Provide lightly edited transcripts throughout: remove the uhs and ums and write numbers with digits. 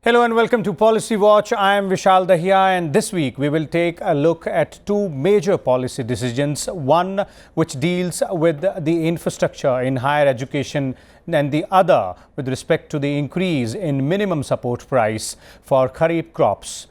Hello and welcome to Policy Watch. I am Vishal Dahiya, and this week we will take a look at two major policy decisions. One which deals with the infrastructure in higher education, and the other with respect to the increase in minimum support price for kharif crops.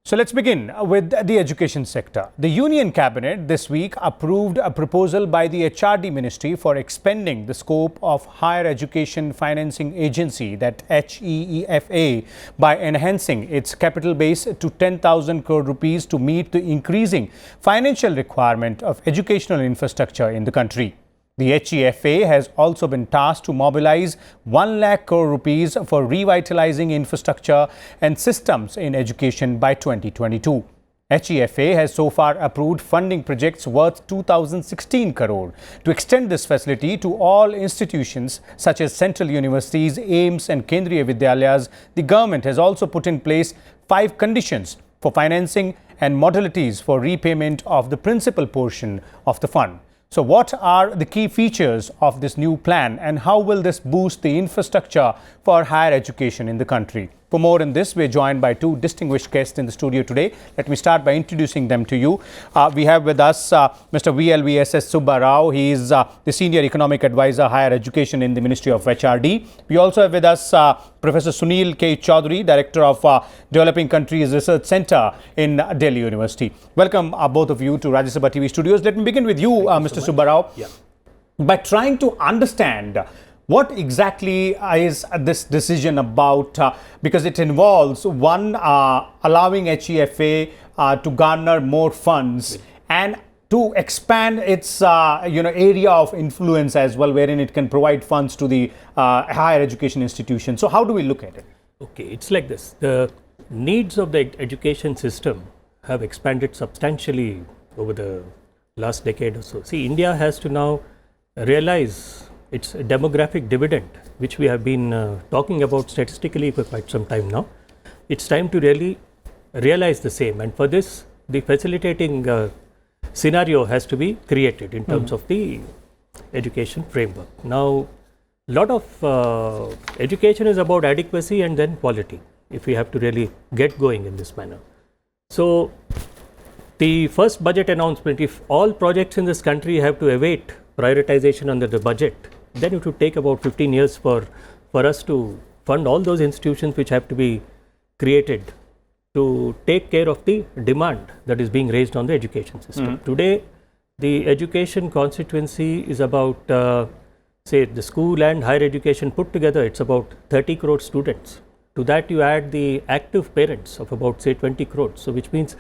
So let's begin with the education sector. The Union Cabinet this week approved a proposal by the HRD Ministry for expanding the scope of Higher Education Financing Agency, that HEEFA, by enhancing its capital base to 10,000 crore rupees to meet the increasing financial requirement of educational infrastructure in the country. The HEFA has also been tasked to mobilize 1 lakh crore rupees for revitalizing infrastructure and systems in education by 2022. HEFA has so far approved funding projects worth 2,016 crore. To extend this facility to all institutions such as central universities, AIIMS and Kendriya Vidyalayas, the government has also put in place 5 conditions for financing and modalities for repayment of the principal portion of the fund. So what are the key features of this new plan, and how will this boost the infrastructure for higher education in the country? For more on this, we're joined by two distinguished guests in the studio today. Let me start by introducing them to you. We have with us Mr. VLVSS Subba Rao. He is the Senior Economic Advisor, Higher Education in the Ministry of HRD. We also have with us Professor Sunil K. Chaudhary, Director of Developing Countries Research Center in Delhi University. Welcome both of you to Rajya Sabha TV studios. Let me begin with you, Mr. Subba Rao. Yeah. By trying to understand what exactly is this decision about, because it involves one, allowing HEFA to garner more funds and to expand its area of influence as well, wherein it can provide funds to the higher education institutions. So how do we look at it? Okay, it's like this. The needs of the education system have expanded substantially over the last decade or so. See, India has to now realize its demographic dividend, which we have been talking about statistically for quite some time now. It's time to really realize the same, and for this, the facilitating scenario has to be created in terms of the education framework. Now, a lot of education is about adequacy and then quality, if we have to really get going in this manner. So, the first budget announcement, if all projects in this country have to await prioritization under the budget, then it would take about 15 years for us to fund all those institutions which have to be created to take care of the demand that is being raised on the education system. Today, the education constituency is about, say, the school and higher education put together, it's about 30 crore students. To that, you add the active parents of about, say, 20 crores. So, which means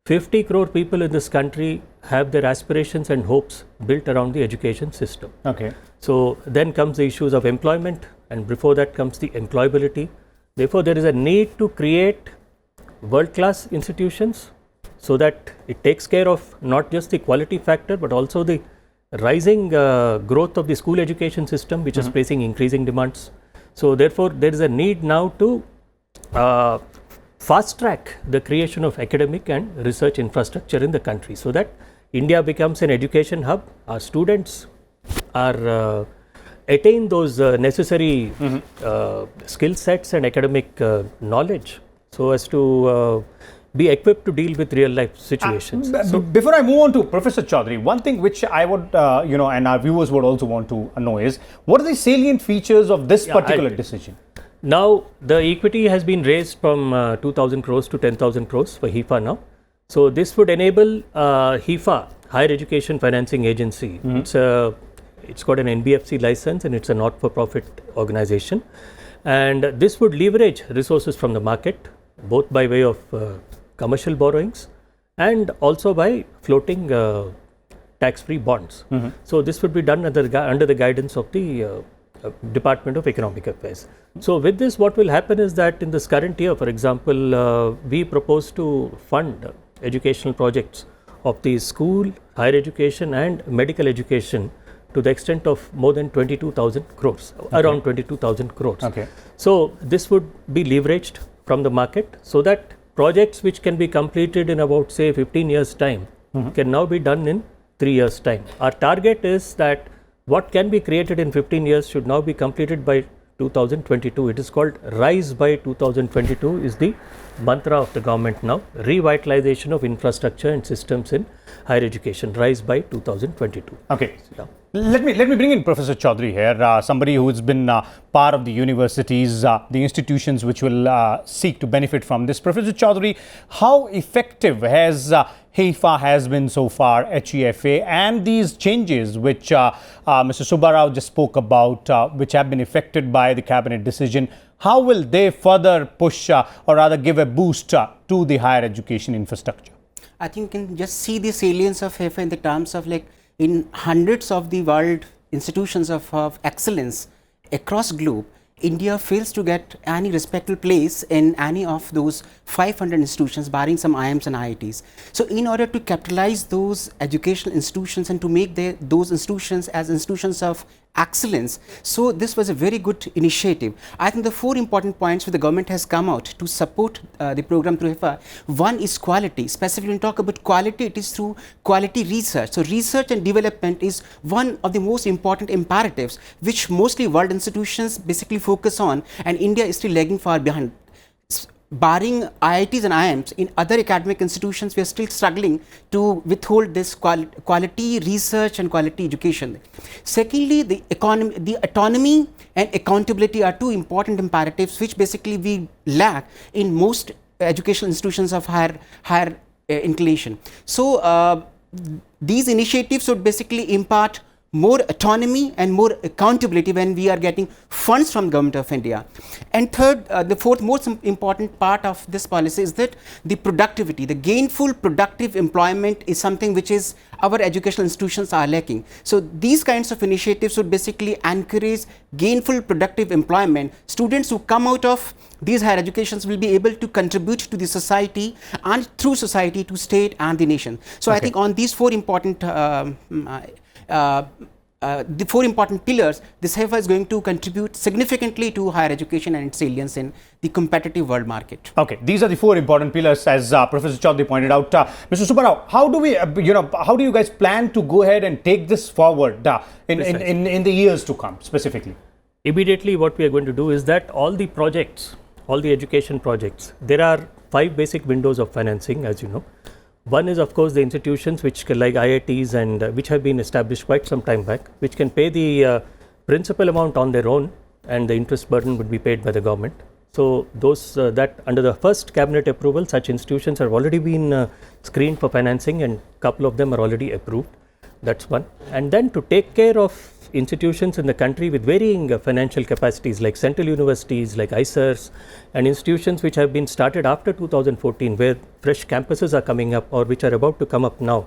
50 crore people in this country have their aspirations and hopes built around the education system. Okay. So then comes the issues of employment, and before that comes the employability. Therefore, there is a need to create world-class institutions so that it takes care of not just the quality factor, but also the rising growth of the school education system, which is placing increasing demands. So therefore, there is a need now to fast track the creation of academic and research infrastructure in the country, so that India becomes an education hub. Our students are attain those necessary skill sets and academic knowledge, so as to be equipped to deal with real life situations. Before I move on to Professor Chaudhary, one thing which I would, and our viewers would also want to know is, what are the salient features of this particular decision? Now, the equity has been raised from 2,000 crores to 10,000 crores for HEFA now. So, this would enable HEFA, Higher Education Financing Agency. It's got an NBFC license and it's a not-for-profit organization. And this would leverage resources from the market, both by way of commercial borrowings and also by floating tax-free bonds. So, this would be done under the guidance of the Department of Economic Affairs. So, with this, what will happen is that in this current year, for example, we propose to fund educational projects of the school, higher education and medical education to the extent of more than 22,000 crores, around 22,000 crores. Okay. So, this would be leveraged from the market, so that projects which can be completed in about, say, 15 years time can now be done in 3 years time. Our target is that what can be created in 15 years should now be completed by 2022. It is called Rise by 2022 is the mantra of the government now. Revitalization of infrastructure and systems in higher education. Rise by 2022. Okay. Yeah. Let me bring in Professor Chaudhary here, somebody who's been part of the universities, the institutions which will seek to benefit from this. Professor Chaudhary, how effective has HEFA has been so far, HEFA, and these changes which Mr. Subbarao just spoke about, which have been effected by the cabinet decision, how will they further push or rather give a boost to the higher education infrastructure? I think you can just see the salience of HEFA in the terms of like in hundreds of the world institutions of excellence across globe, India fails to get any respectful place in any of those 500 institutions, barring some IIMs and IITs. So in order to capitalize those educational institutions and to make those institutions as institutions of excellence, so this was a very good initiative. I think the 4 important points where the government has come out to support the program through HEFA. One is quality. Specifically, when we talk about quality, it is through quality research. So research and development is one of the most important imperatives which mostly world institutions basically focus on, and India is still lagging far behind. Barring IITs and IIMs, in other academic institutions, we are still struggling to withhold this quality research and quality education. Secondly, the autonomy and accountability are 2 important imperatives which basically we lack in most educational institutions of higher inclination. So these initiatives would basically impart more autonomy and more accountability when we are getting funds from Government of India. And third, the 4th most important part of this policy is that the productivity, the gainful productive employment is something which is our educational institutions are lacking. So these kinds of initiatives would basically encourage gainful productive employment. Students who come out of these higher educations will be able to contribute to the society and through society to state and the nation. So I think on these 4 important the 4 important pillars, this HEFA is going to contribute significantly to higher education and its salience in the competitive world market. Okay, these are the 4 important pillars, as Professor Chaudhary pointed out. Mr. Subbarao, how do we, how do you guys plan to go ahead and take this forward in the years to come, specifically? Immediately, what we are going to do is that all the projects, all the education projects, there are 5 basic windows of financing, as you know. One is, of course, the institutions which like IITs and which have been established quite some time back, which can pay the principal amount on their own, and the interest burden would be paid by the government. So those that under the first cabinet approval, such institutions have already been screened for financing, and a couple of them are already approved. That's one. And then to take care of institutions in the country with varying financial capacities, like central universities, like ISERs, and institutions which have been started after 2014, where fresh campuses are coming up or which are about to come up now.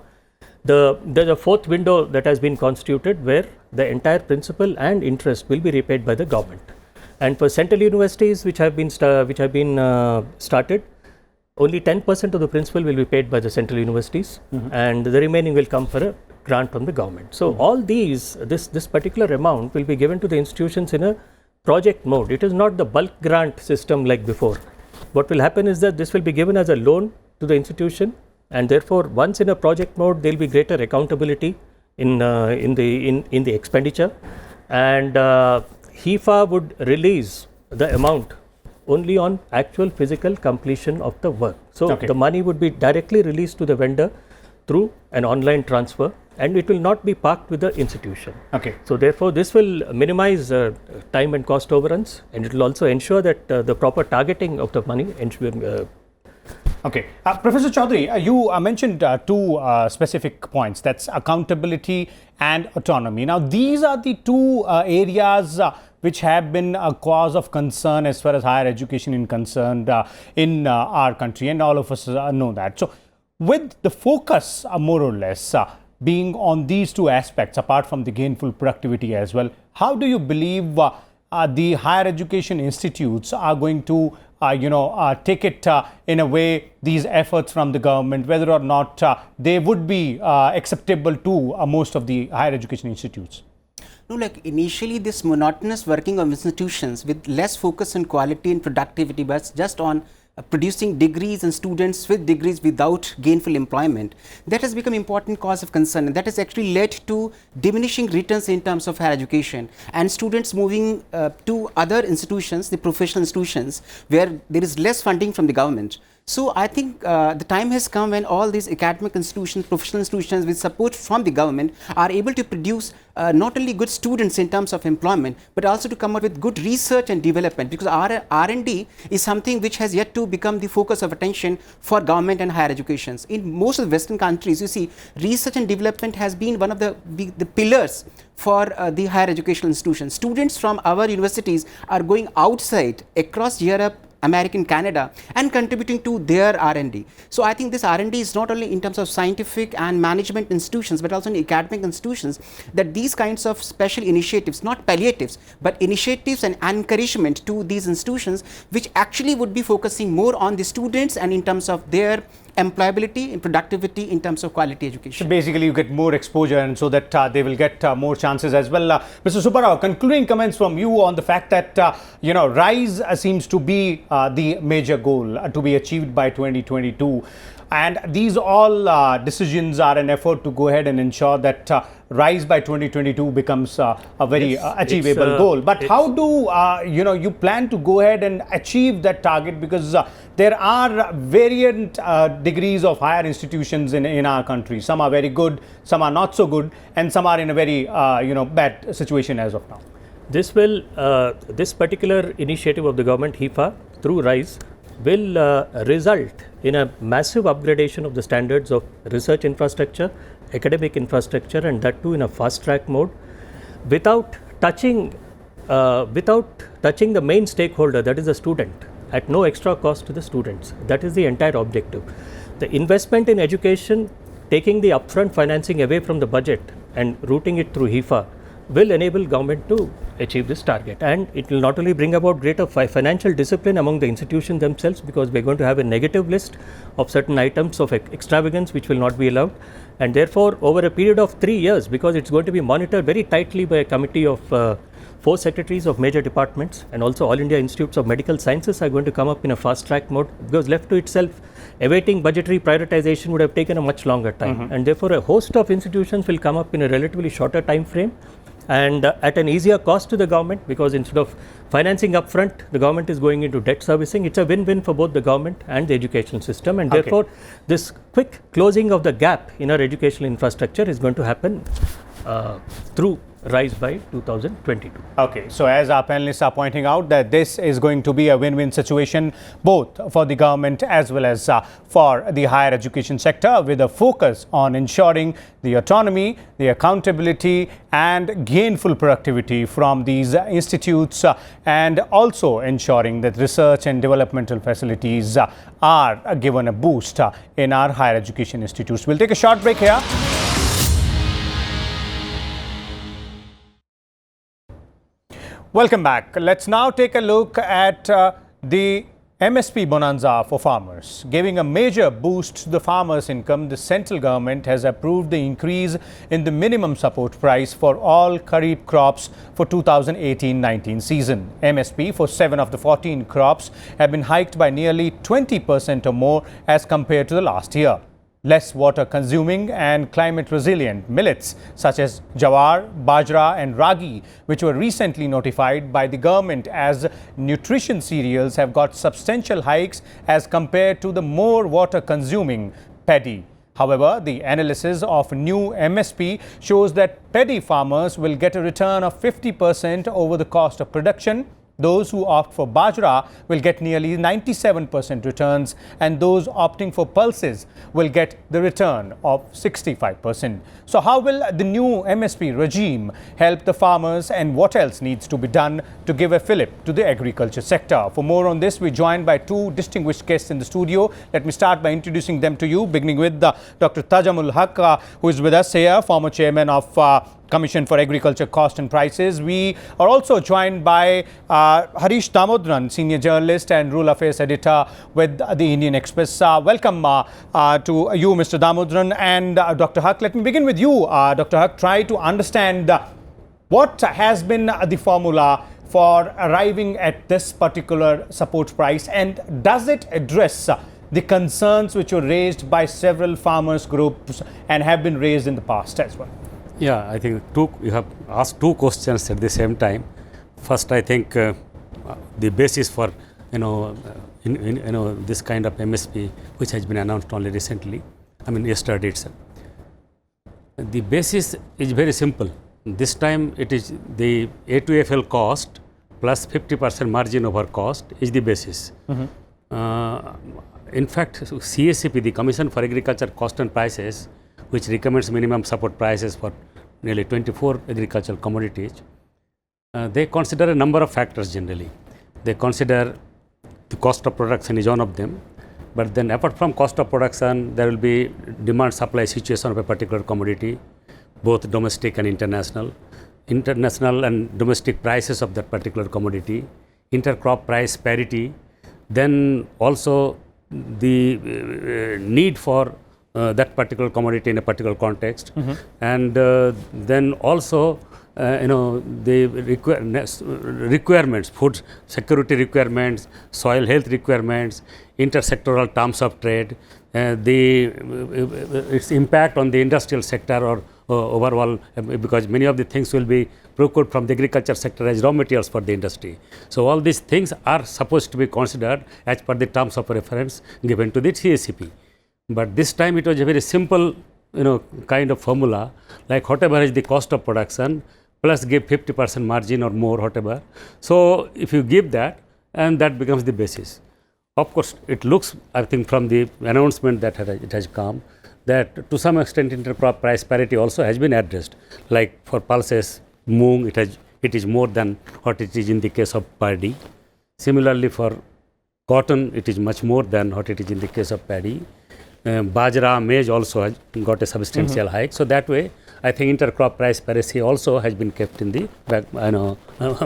There's a 4th window that has been constituted where the entire principal and interest will be repaid by the government. And for central universities which have been started, only 10% of the principal will be paid by the central universities, and the remaining will come for a grant from the government. So all these, this particular amount will be given to the institutions in a project mode. It is not the bulk grant system like before. What will happen is that this will be given as a loan to the institution, and therefore once in a project mode, there will be greater accountability in the expenditure, and HEFA would release the amount only on actual physical completion of the work. So the money would be directly released to the vendor through an online transfer, and it will not be parked with the institution. Okay. So therefore, this will minimize time and cost overruns, and it will also ensure that the proper targeting of the money. Okay. Professor Chaudhary, you mentioned 2 specific points, that's accountability and autonomy. Now, these are the 2 areas which have been a cause of concern as far as higher education is concerned in our country, and all of us know that. So, with the focus more or less being on these 2 aspects, apart from the gainful productivity as well, how do you believe the higher education institutes are going to take it in a way, these efforts from the government, whether or not they would be acceptable to most of the higher education institutes? No, like initially this monotonous working of institutions with less focus on quality and productivity, but just on producing degrees and students with degrees without gainful employment, that has become important cause of concern, and that has actually led to diminishing returns in terms of higher education and students moving to other institutions, the professional institutions, where there is less funding from the government. So I think the time has come when all these academic institutions, professional institutions with support from the government are able to produce not only good students in terms of employment, but also to come up with good research and development, because R&D is something which has yet to become the focus of attention for government and higher educations. In most of the Western countries, you see, research and development has been one of the pillars for the higher educational institutions. Students from our universities are going outside across Europe, American, Canada, and contributing to their R&D. So I think this R&D is not only in terms of scientific and management institutions, but also in academic institutions, that these kinds of special initiatives, not palliatives, but initiatives and encouragement to these institutions, which actually would be focusing more on the students and in terms of their employability and productivity in terms of quality education. So basically you get more exposure, and so that they will get more chances as well. Mr. Subbarao, concluding comments from you on the fact that RISE seems to be the major goal to be achieved by 2022, and these all decisions are an effort to go ahead and ensure that RISE by 2022 becomes a very achievable goal. But how do you plan to go ahead and achieve that target? Because there are variant degrees of higher institutions in our country. Some are very good, some are not so good, and some are in a very bad situation as of now. This particular initiative of the government, HIFA, through RISE, will result in a massive upgradation of the standards of research infrastructure, academic infrastructure, and that too in a fast track mode, without touching the main stakeholder, that is the student, at no extra cost to the students. That is the entire objective. The investment in education, taking the upfront financing away from the budget and routing it through HIFA, will enable government to achieve this target, and it will not only bring about greater financial discipline among the institutions themselves, because we are going to have a negative list of certain items of extravagance which will not be allowed, and therefore over a period of 3 years, because it's going to be monitored very tightly by a committee of 4 secretaries of major departments, and also All India Institutes of Medical Sciences are going to come up in a fast track mode, because left to itself, awaiting budgetary prioritization would have taken a much longer time, and therefore a host of institutions will come up in a relatively shorter time frame, and at an easier cost to the government, because instead of financing upfront, the government is going into debt servicing. It's a win-win for both the government and the educational system, and therefore this quick closing of the gap in our educational infrastructure is going to happen through RISE by 2022. Okay, so as our panelists are pointing out, that this is going to be a win-win situation both for the government as well as for the higher education sector, with a focus on ensuring the autonomy, the accountability and gainful productivity from these institutes, and also ensuring that research and developmental facilities are given a boost in our higher education institutes. We'll take a short break here. Welcome back. Let's now take a look at the MSP bonanza for farmers. Giving a major boost to the farmers' income, the central government has approved the increase in the minimum support price for all Kharif crops for 2018-19 season. MSP for 7 of the 14 crops have been hiked by nearly 20% or more as compared to the last year. Less water consuming and climate resilient millets such as jawar, bajra and ragi, which were recently notified by the government as nutrition cereals, have got substantial hikes as compared to the more water consuming paddy. However, the analysis of new MSP shows that paddy farmers will get a return of 50% over the cost of production. Those who opt for bajra will get nearly 97% returns, and those opting for pulses will get the return of 65%. So how will the new MSP regime help the farmers, and what else needs to be done to give a fillip to the agriculture sector? For more on this, we're joined by 2 distinguished guests in the studio. Let me start by introducing them to you, beginning with Dr. Tajamul Haq, who is with us here, former chairman of Commission for Agriculture Cost and Prices. We are also joined by Harish Damodran, senior journalist and rural affairs editor with the Indian Express. Welcome to you, Mr. Damodran and Dr. Haq. Let me begin with you, Dr. Haq. Try to understand what has been the formula for arriving at this particular support price, and does it address the concerns which were raised by several farmers groups and have been raised in the past as well? Yeah, I think you have asked two questions at the same time. First, I think the basis for this kind of MSP, which has been announced only recently, yesterday itself. The basis is very simple. This time it is the A2FL cost plus 50% margin over cost is the basis. In fact, CACP, the Commission for Agriculture Cost and Prices, which recommends minimum support prices for nearly 24 agricultural commodities, they consider a number of factors generally. They consider the cost of production is one of them, but then apart from cost of production, there will be demand supply situation of a particular commodity, both domestic and international and domestic prices of that particular commodity, intercrop price parity, then also the need for that particular commodity in a particular context, and then also the requirements, food security requirements, soil health requirements, intersectoral terms of trade, its impact on the industrial sector or overall, because many of the things will be procured from the agriculture sector as raw materials for the industry. So all these things are supposed to be considered as per the terms of reference given to the CACP. But this time it was a very simple, kind of formula, like whatever is the cost of production plus give 50% margin or more, whatever. So if you give that, and that becomes the basis. Of course, it looks, I think, from the announcement that it has come, that to some extent intercrop price parity also has been addressed. Like for pulses, moong, it is more than what it is in the case of paddy. Similarly, for cotton, it is much more than what it is in the case of paddy. Bajra, maize also has got a substantial hike. So that way, I think intercrop price parity also has been kept in the back,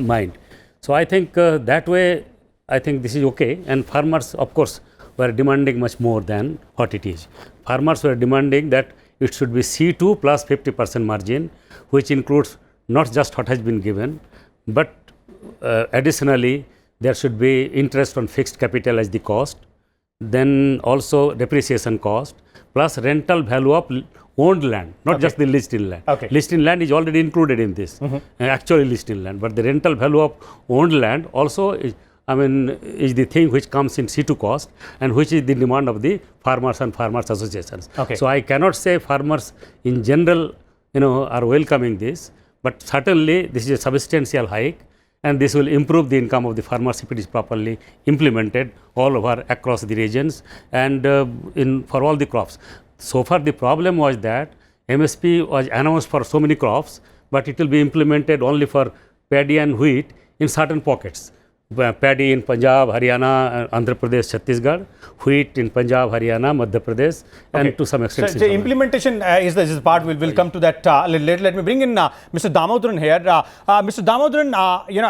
mind. So I think that way, I think this is okay. And farmers, of course, were demanding much more than what it is. Farmers were demanding that it should be C2 plus 50% margin, which includes not just what has been given, but additionally, there should be interest on fixed capital as the cost, then also depreciation cost, plus rental value of owned land, not just the listed land. Listed land is already included in this, actually listed land, but the rental value of owned land also is, is the thing which comes in C2 cost and which is the demand of the farmers and farmers associations. So I cannot say farmers in general, are welcoming this, but certainly this is a substantial hike, and this will improve the income of the farmers if it is properly implemented all over across the regions and for all the crops. So far the problem was that MSP was announced for so many crops, but it will be implemented only for paddy and wheat in certain pockets. Paddy in Punjab, Haryana, Andhra Pradesh, Chhattisgarh, wheat in Punjab, Haryana, Madhya Pradesh, and to some extent. So the implementation is the part. We'll come to that a little later. Let me bring in Mr. Damodaran here. Mr. Damodaran,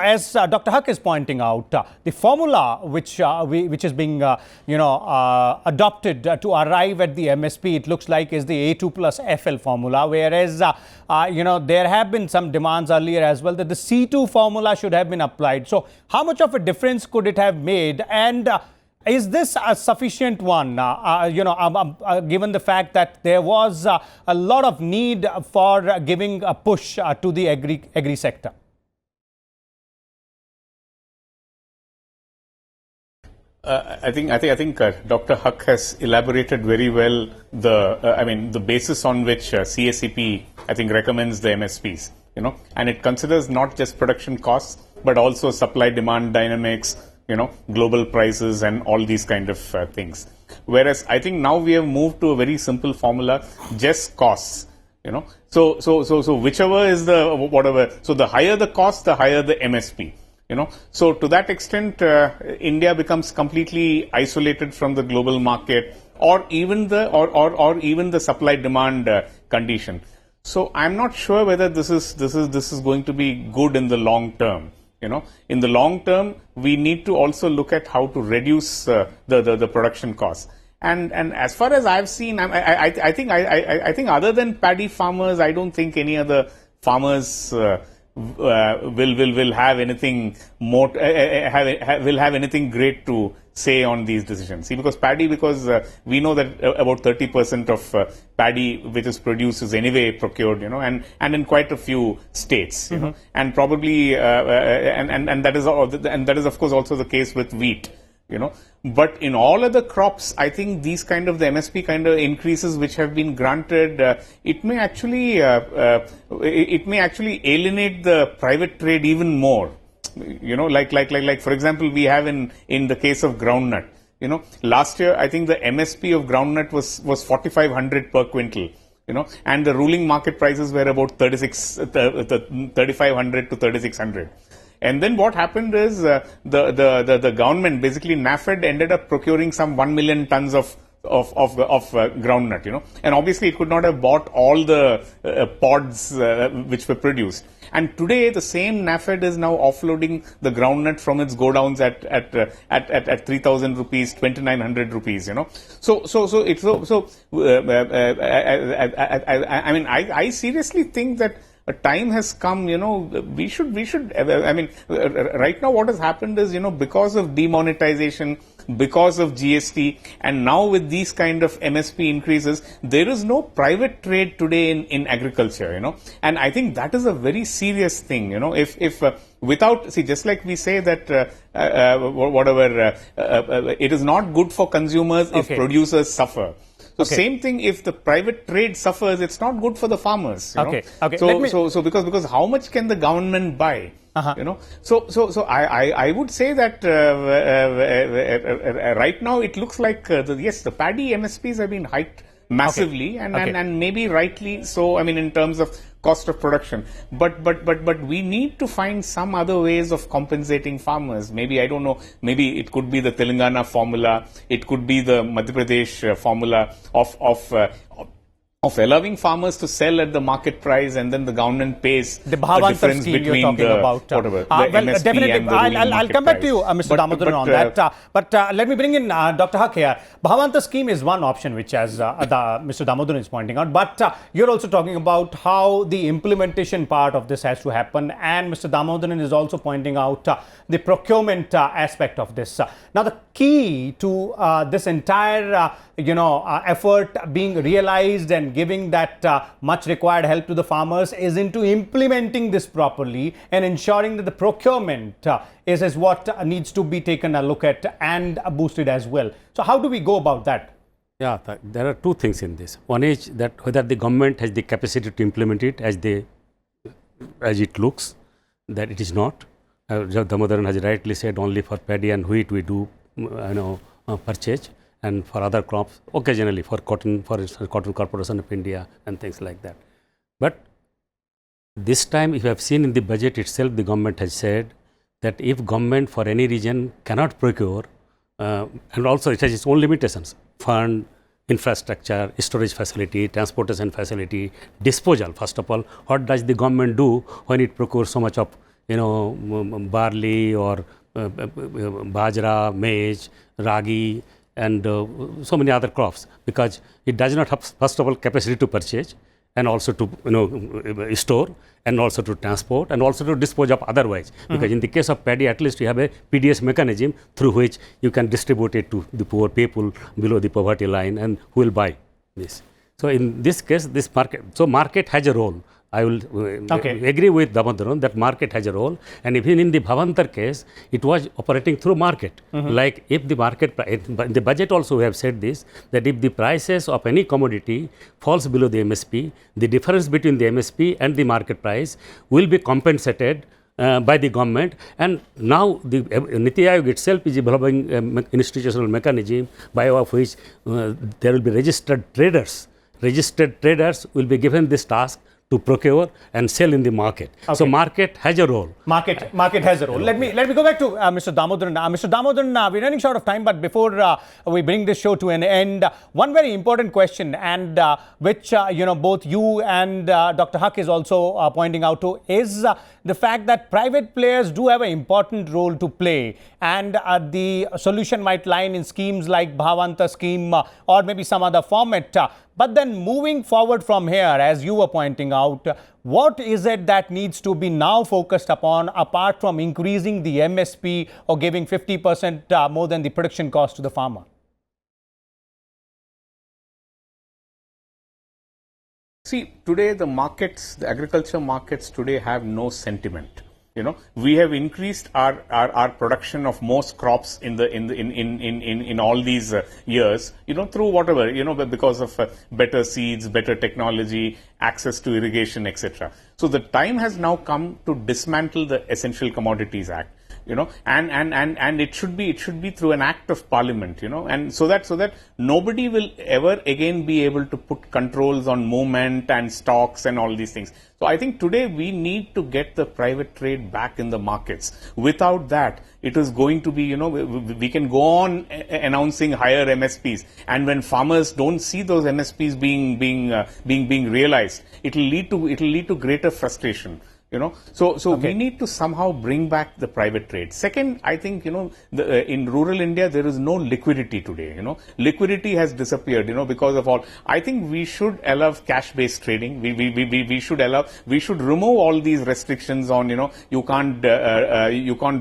as Dr. Haq is pointing out, the formula which is being adopted to arrive at the MSP, it looks like is the A2 plus FL formula, whereas there have been some demands earlier as well that the C2 formula should have been applied. So how much of a difference could it have made, and is this a sufficient one, given the fact that there was a lot of need for giving a push to the agri sector? I think Dr. Haq has elaborated very well the basis on which CACP I think recommends the MSPs, and it considers not just production costs but also supply demand dynamics, global prices and all these kind of things. Whereas I think now we have moved to a very simple formula, just costs, So whichever is the whatever, so the higher the cost, the higher the MSP. So to that extent, India becomes completely isolated from the global market, or even the supply demand condition. So I'm not sure whether this is going to be good in the long term. In the long term, we need to also look at how to reduce the production costs. And as far as I've seen, I think other than paddy farmers, I don't think any other farmers will have anything more will have anything great to say on these decisions. See, because we know that about 30% of paddy which is produced is anyway procured, and in quite a few states, and probably and that is of course also the case with wheat. But in all other crops, I think these kind of the MSP kind of increases which have been granted, it may actually alienate the private trade even more. Like for example, we have in the case of groundnut. Last year I think the MSP of groundnut was 4,500 per quintal. And the ruling market prices were about 3,500 to 3,600. And then what happened is the government, basically NAFED, ended up procuring some 1 million tons of groundnut, and obviously it could not have bought all the pods which were produced. And today the same NAFED is now offloading the groundnut from its godowns at 3,000 rupees, 2,900 rupees. I seriously think that a time has come, we should, right now what has happened is, because of demonetization, because of GST, and now with these kind of MSP increases, there is no private trade today in agriculture, and I think that is a very serious thing, if without, just like we say that, it is not good for consumers if producers suffer. So same thing, if the private trade suffers, it's not good for the farmers. So because how much can the government buy? So I would say that right now it looks like yes, the paddy MSPs have been hiked massively, and maybe rightly so. In terms of cost of production, but we need to find some other ways of compensating farmers. Maybe, I don't know, maybe it could be the Telangana formula, it could be the Madhya Pradesh formula of allowing farmers to sell at the market price, and then the government pays the difference scheme between you're talking about. The MSP definitely, and the I'll come back to you, Mr. Damodaran, on that. But let me bring in Dr. Haq here. Bhavanta scheme is one option, which as Mr. Damodaran is pointing out. But you're also talking about how the implementation part of this has to happen. And Mr. Damodaran is also pointing out the procurement aspect of this. Now, the key to this entire effort being realized and giving that much required help to the farmers is into implementing this properly and ensuring that the procurement is what needs to be taken a look at and boosted as well. So how do we go about that? Yeah, there are two things in this. One is that whether the government has the capacity to implement it as it looks, that it is not. Damodaran has rightly said only for paddy and wheat we do purchase, and for other crops occasionally for Cotton Corporation of India and things like that. But this time, if you have seen in the budget itself, the government has said that if government for any reason cannot procure, and also it has its own limitations, fund, infrastructure, storage facility, transportation facility, disposal. First of all, what does the government do when it procures so much of barley or bajra, maize, ragi, and so many other crops, because it does not have, first of all, capacity to purchase, and also to store, and also to transport, and also to dispose of otherwise. Because in the case of paddy, at least you have a PDS mechanism through which you can distribute it to the poor people below the poverty line, and who will buy this. So in this case, this market has a role. I will agree with Damodaran that market has a role, and even in the Bhavantar case, it was operating through market. Like if the market, in the budget also we have said this, that if the prices of any commodity falls below the MSP, the difference between the MSP and the market price will be compensated by the government. And now the Niti Aayog itself is developing an institutional mechanism by which there will be registered traders. Registered traders will be given this task to procure and sell in the market. So market has a role. Market has a role. Let me go back to Mr. Damodaran. Mr. Damodaran, we're running short of time, but before we bring this show to an end, one very important question, and which both you and Dr. Haq is also pointing out to, is the fact that private players do have an important role to play, and the solution might lie in schemes like Bhavanta scheme or maybe some other format. But then moving forward from here, as you were pointing out, what is it that needs to be now focused upon apart from increasing the MSP or giving 50% more than the production cost to the farmer? See, today the markets, the agriculture markets today have no sentiment. You know, we have increased our production of most crops in all these years, you know, through whatever, you know, because of better seeds, better technology, access to irrigation, etc. So the time has now come to dismantle the Essential Commodities Act, you know, and it should be through an act of parliament, you know, and so that nobody will ever again be able to put controls on movement and stocks and all these things. So I think today we need to get the private trade back in the markets. Without that, it is going to be, you know, we can go on announcing higher MSPs, and when farmers don't see those MSPs being realized, it will lead to greater frustration. You know, so Okay. we need to somehow bring back the private trade. Second, I think, you know, in rural India, there is no liquidity today, you know. Liquidity has disappeared, you know, because of all. I think we should allow cash-based trading. We should remove all these restrictions on, you know, you can't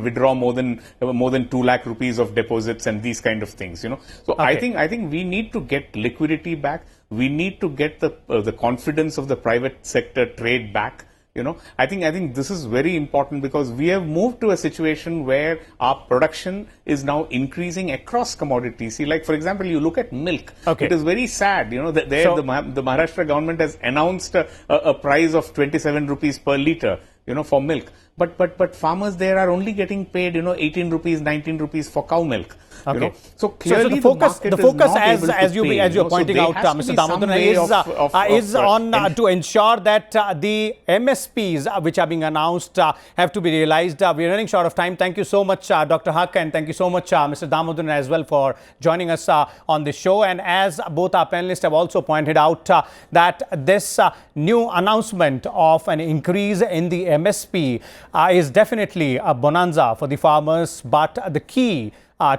withdraw more than 2 lakh rupees of deposits and these kind of things, you know. So Okay. I think we need to get liquidity back. We need to get the confidence of the private sector trade back. You know, I think this is very important because we have moved to a situation where our production is now increasing across commodities. See, like for example, you look at milk. Okay. It is very sad, you know, that So- the Maharashtra government has announced a price of 27 rupees per litre, you know, for milk. But farmers there are only getting paid, you know, 18 rupees, 19 rupees for cow milk. You Okay. know? So clearly the focus, market is focus not as able to as you pay, as you you're know, so pointing there out, has to Mr. be some Damodaran, way is on to ensure that the MSPs which are being announced have to be realized. We're running short of time. Thank you so much, Dr. Haq, and thank you so much, Mr. Damodaran, as well for joining us on this show. And as both our panelists have also pointed out, that this new announcement of an increase in the MSP is definitely a bonanza for the farmers, but the key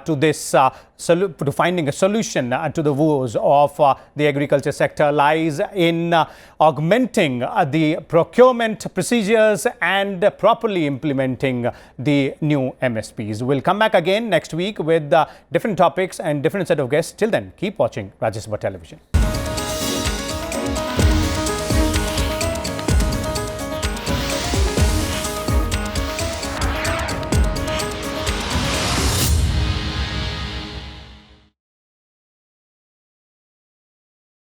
to this, to finding a solution to the woes of the agriculture sector lies in augmenting the procurement procedures and properly implementing the new MSPs. We'll come back again next week with different topics and different set of guests. Till then, keep watching Rajya Sabha Television.